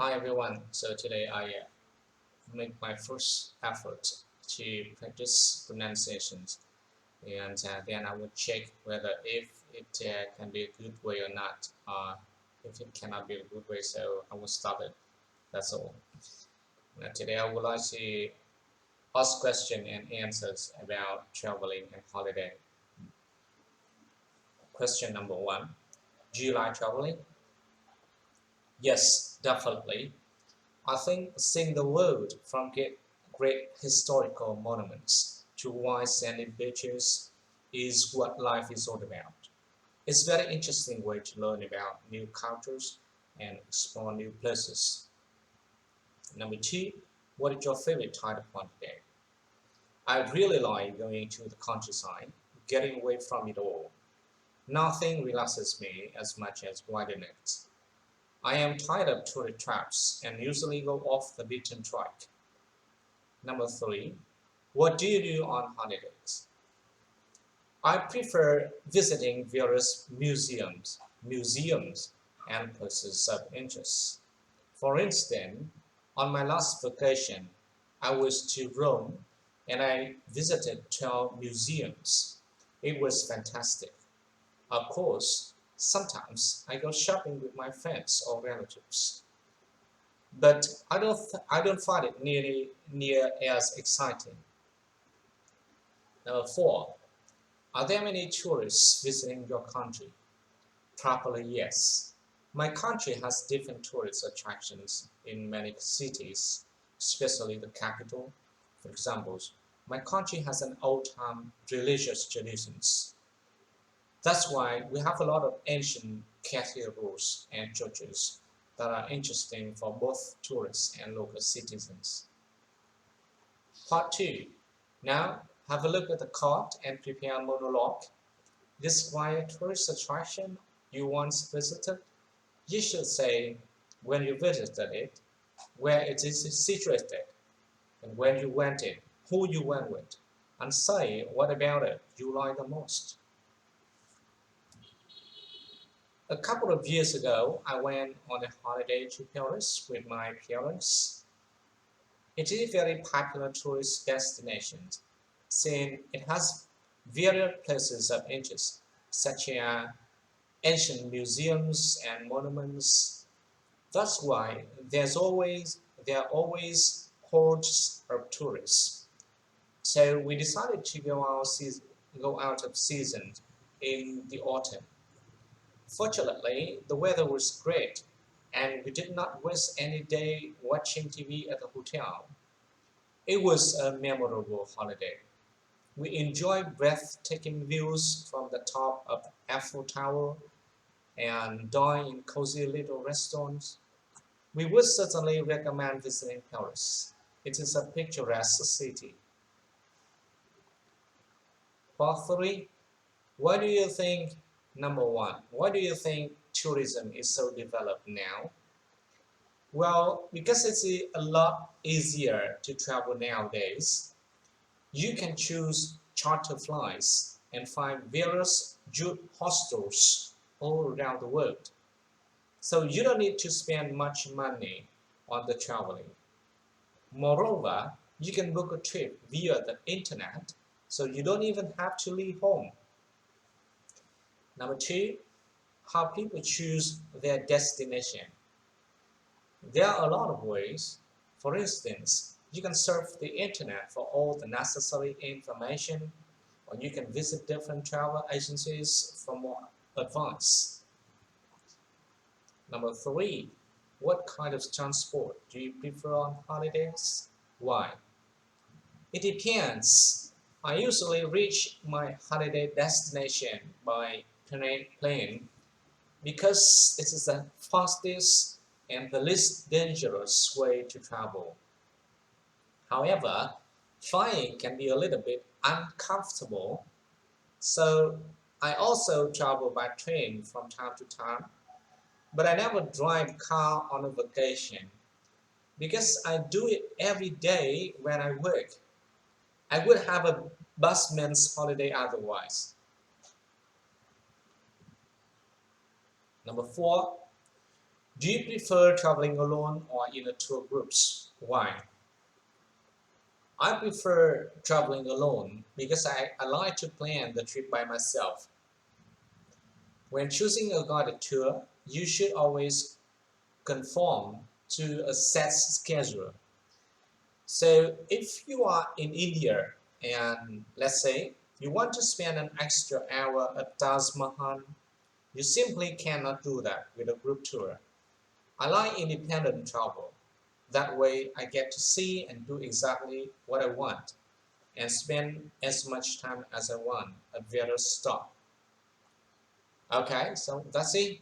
Hi everyone. So today I make my first effort to practice pronunciations, and then I will check whether if it can be a good way or not. If it cannot be a good way, so I will stop it. That's all. Now, today I would like to ask questions and answers about traveling and holiday. Question number one: do you like traveling? Yes, definitely. I think seeing the world from great historical monuments to wide sandy beaches is what life is all about. It's a very interesting way to learn about new cultures and explore new places. Number two, what is your favorite type of holiday? I really like going to the countryside, getting away from it all. Nothing relaxes me as much as wilderness. I am tired of tourist traps and usually go off the beaten track. Number three, what do you do on holidays? I prefer visiting various museums and places of interest. For instance, on my last vacation, I was to Rome and I visited 12 museums. It was fantastic. Of course, sometimes I go shopping with my friends or relatives, but I don't find it near as exciting. Number four, are there many tourists visiting your country? Probably yes. My country has different tourist attractions in many cities, especially the capital. For example, my country has an old-time religious traditions. That's why we have a lot of ancient cathedrals and churches that are interesting for both tourists and local citizens. Part 2. Now, have a look at the card and prepare a monologue. Describe a tourist attraction you once visited. You should say when you visited it, where it is situated, and when you went in, who you went with, and say what about it you like the most. A couple of years ago, I went on a holiday to Paris with my parents. It is a very popular tourist destination, since it has various places of interest, such as ancient museums and monuments. That's why there are always hordes of tourists. So we decided to go out of season in the autumn. Fortunately, the weather was great, and we did not waste any day watching TV at the hotel. It was a memorable holiday. We enjoyed breathtaking views from the top of Eiffel Tower and dine in cozy little restaurants. We would certainly recommend visiting Paris. It is a picturesque city. Part 3. Why do you think, number one, why do you think tourism is so developed now? Well, because it's a lot easier to travel nowadays. You can choose charter flights and find various good hostels all around the world. So you don't need to spend much money on the traveling. Moreover, you can book a trip via the internet, so you don't even have to leave home. Number two, how people choose their destination. There are a lot of ways. For instance, you can surf the internet for all the necessary information, or you can visit different travel agencies for more advice. Number three, what kind of transport do you prefer on holidays? Why? It depends. I usually reach my holiday destination by plane because it is the fastest and the least dangerous way to travel. However, flying can be a little bit uncomfortable, so I also travel by train from time to time, but I never drive car on a vacation because I do it every day when I work. I would have a busman's holiday otherwise. Number four, Do you prefer traveling alone or in a tour groups? Why? I prefer traveling alone because I like to plan the trip by myself. When choosing a guided tour, you should always conform to a set schedule. So if you are in India and let's say you want to spend an extra hour at Taj Mahal, you simply cannot do that with a group tour. I like independent travel. That way I get to see and do exactly what I want and spend as much time as I want at various stops. Okay, so that's it.